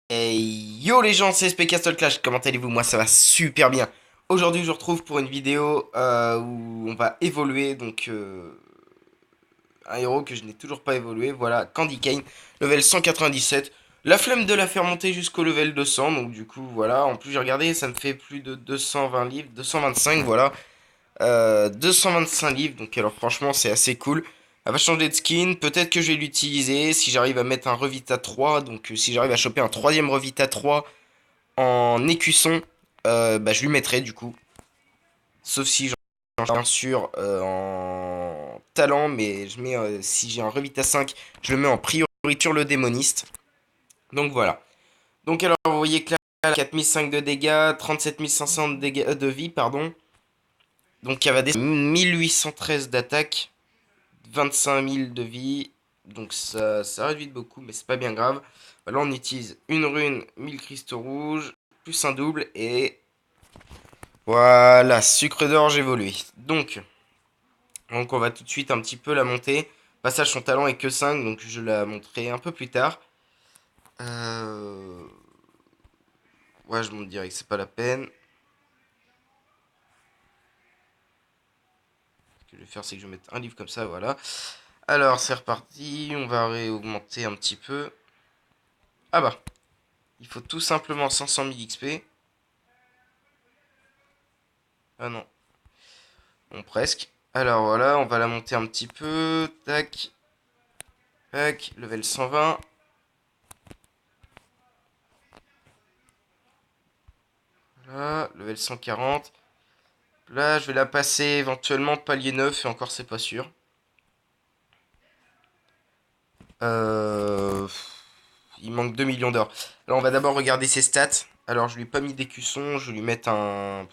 Hey yo les gens, c'est SP Castle Clash, comment allez-vous? Moi ça va super bien. Aujourd'hui je vous retrouve pour une vidéo où on va évoluer un héros que je n'ai toujours pas évolué, voilà, Candy Cane, level 197. La flemme de la faire monter jusqu'au level 200, donc du coup voilà, en plus j'ai regardé, ça me fait plus de 220 livres, 225 voilà. 225 livres, donc alors franchement c'est assez cool. Elle va changer de skin, peut-être que je vais l'utiliser si j'arrive à mettre un Revita 3, donc si j'arrive à choper un troisième Revita 3 en écusson, bah, je lui mettrai du coup. Sauf si j'en ai bien sûr en talent, mais je mets, si j'ai un Revita 5, je le mets en priorité sur le démoniste. Donc voilà. Donc alors vous voyez que là, 4005 de dégâts, 37500 de, dégâts, de vie, pardon. Donc il y avait des 1813 d'attaque. 25 000 de vie. Donc ça réduit de beaucoup, mais c'est pas bien grave. Là, on utilise une rune, 1000 cristaux rouges, plus un double, et voilà, sucre d'orge évolué. Donc, on va tout de suite un petit peu la monter. Passage, son talent est que 5, donc je la monterai un peu plus tard. Euh... Ouais, je monte direct, c'est pas la peine. Ce que je vais faire, c'est que je vais mettre un livre comme ça, voilà. Alors, c'est reparti, on va réaugmenter un petit peu. Ah bah, il faut tout simplement 500 000 XP. Ah non, bon, presque. Alors voilà, on va la monter un petit peu. Tac, tac, level 120. Voilà, level 140. Là, je vais la passer éventuellement palier 9 et encore c'est pas sûr. Euh... Il manque 2 millions d'or. Alors on va d'abord regarder ses stats. Alors je lui ai pas mis d'écusson, je vais lui mettre un...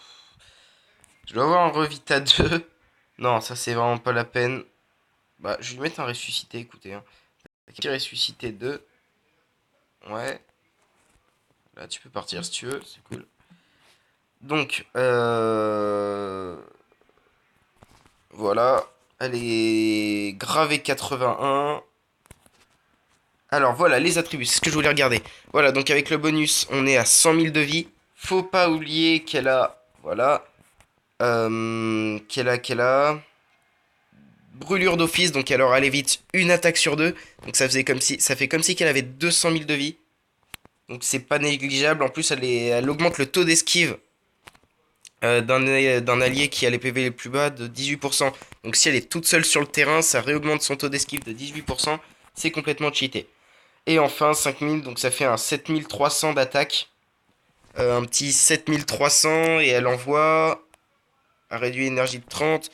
Je dois avoir un Revita 2. Non, ça c'est vraiment pas la peine. Bah, je vais lui mettre un ressuscité, écoutez. Hein. Petit ressuscité 2. Ouais. Là, tu peux partir si tu veux, c'est cool. Donc, voilà. Elle est gravée 81. Alors voilà, les attributs, c'est ce que je voulais regarder. Voilà, donc avec le bonus, on est à 100 000 de vie. Faut pas oublier qu'elle a... Voilà. Qu'elle a... Brûlure d'office, donc alors elle évite une attaque sur deux. Donc ça fait comme si qu'elle avait 200 000 de vie. Donc c'est pas négligeable. En plus, elle augmente le taux d'esquive d'un allié qui a les PV les plus bas de 18%. Donc si elle est toute seule sur le terrain, ça réaugmente son taux d'esquive de 18%. C'est complètement cheaté. Et enfin 5000, donc ça fait un 7300 d'attaque. Un petit 7300 et elle envoie un réduit énergie de 30.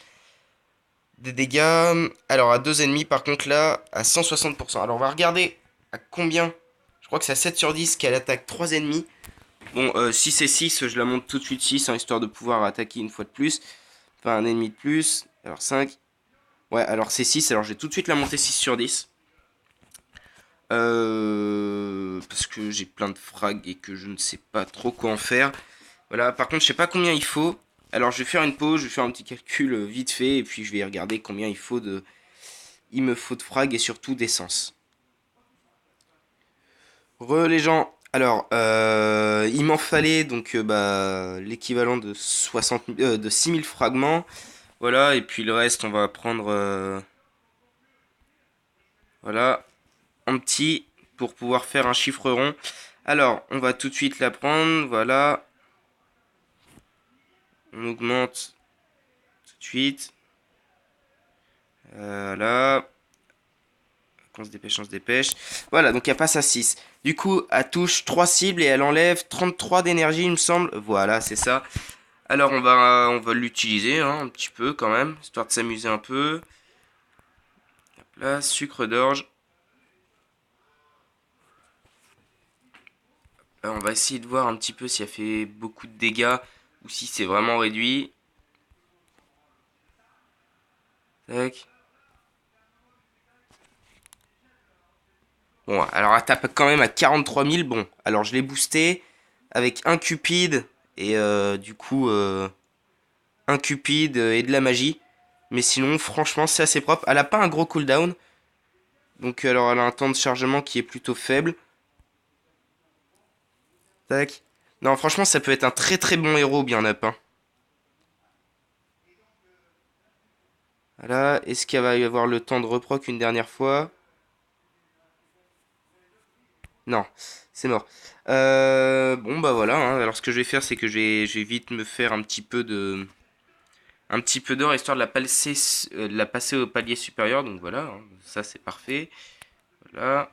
Des dégâts. Alors à deux ennemis par contre là, à 160%. Alors on va regarder à combien. Je crois que c'est à 7 sur 10 qu'elle attaque 3 ennemis. Bon, si c'est 6, je la monte tout de suite 6, hein, histoire de pouvoir attaquer une fois de plus. Enfin, un ennemi de plus. Alors 5. Ouais, alors c'est 6. Alors je vais tout de suite la monter 6 sur 10. Parce que j'ai plein de frags et que je ne sais pas trop quoi en faire. Voilà, par contre, je sais pas combien il faut. Alors je vais faire une pause, je vais faire un petit calcul vite fait. Et puis je vais regarder combien il faut de... Il me faut de frags et surtout d'essence. Les gens. Alors, il m'en fallait donc bah, l'équivalent de 6000 fragments. Voilà, et puis le reste, on va prendre voilà, en petit pour pouvoir faire un chiffre rond. Alors, on va tout de suite la prendre. Voilà, on augmente tout de suite. Voilà, on se dépêche, on se dépêche. Voilà, donc elle passe à 6. Du coup, elle touche 3 cibles et elle enlève 33 d'énergie, il me semble. Voilà, c'est ça. Alors on va l'utiliser hein, un petit peu quand même, histoire de s'amuser un peu. Hop là, sucre d'orge. On va essayer de voir un petit peu si elle fait beaucoup de dégâts ou si c'est vraiment réduit. Tac. Bon, alors elle tape quand même à 43 000. Bon, alors je l'ai boosté avec un cupide et du coup un cupide et de la magie. Mais sinon, franchement, c'est assez propre. Elle a pas un gros cooldown. Donc alors elle a un temps de chargement qui est plutôt faible. Tac. Non, franchement, ça peut être un très très bon héros bien up, hein. Voilà, est-ce qu'il va y avoir le temps de reproc une dernière fois? Non, c'est mort. Bon bah voilà, hein. Alors ce que je vais faire, c'est que je vais vite me faire un petit peu d'or histoire de la passer au palier supérieur. Donc voilà, hein. Ça c'est parfait. Voilà.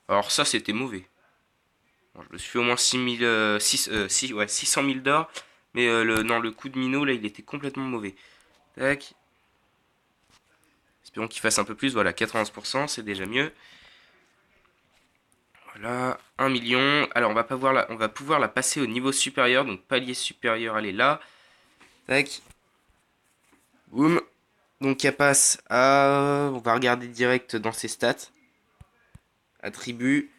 Alors ça c'était mauvais. Bon, je me suis fait au moins 6000, 600 000 d'or. Mais non, le coup de minot là, il était complètement mauvais. Tac. Espérons qu'il fasse un peu plus. Voilà, 91%, c'est déjà mieux. Voilà, 1 million. Alors, on va pouvoir la passer au niveau supérieur. Donc, palier supérieur, elle est là. Tac. Boum. Donc, elle passe à... On va regarder direct dans ses stats. Attributs.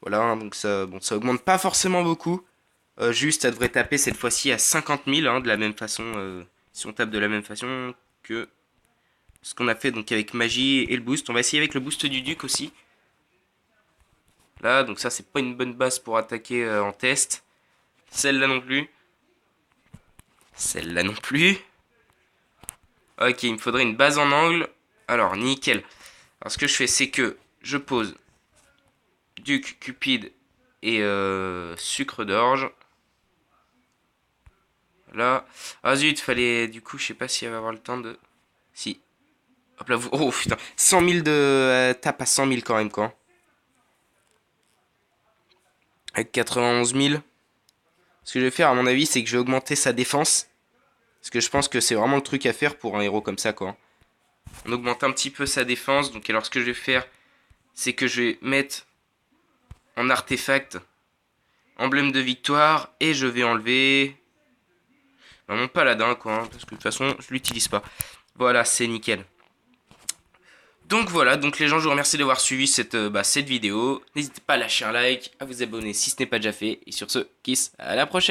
Voilà, hein, donc ça, bon, ça augmente pas forcément beaucoup. Juste, ça devrait taper cette fois-ci à 50 000, hein, de la même façon. Si on tape de la même façon que ce qu'on a fait donc avec magie et le boost. On va essayer avec le boost du duc aussi. Là, donc ça, c'est pas une bonne base pour attaquer en test. Celle-là non plus. Celle-là non plus. Ok, il me faudrait une base en angle. Alors, nickel. Alors, ce que je fais, c'est que je pose duc, cupide et sucre d'orge. Là. Ah zut, fallait... Du coup, je sais pas si elle va avoir le temps de... Si. Hop là, vous... Oh putain. 100 000 de... tape à 100 000 quand même, quoi. Avec 91 000. Ce que je vais faire, à mon avis, c'est que je vais augmenter sa défense. Parce que je pense que c'est vraiment le truc à faire pour un héros comme ça, quoi. On augmente un petit peu sa défense. Donc alors ce que je vais faire, c'est que je vais mettre en artefact emblème de victoire. Et je vais enlever mon paladin, quoi. Parce que de toute façon, je l'utilise pas. Voilà, c'est nickel. Donc voilà, donc les gens, je vous remercie d'avoir suivi cette vidéo. N'hésitez pas à lâcher un like, à vous abonner si ce n'est pas déjà fait. Et sur ce, kiss, à la prochaine.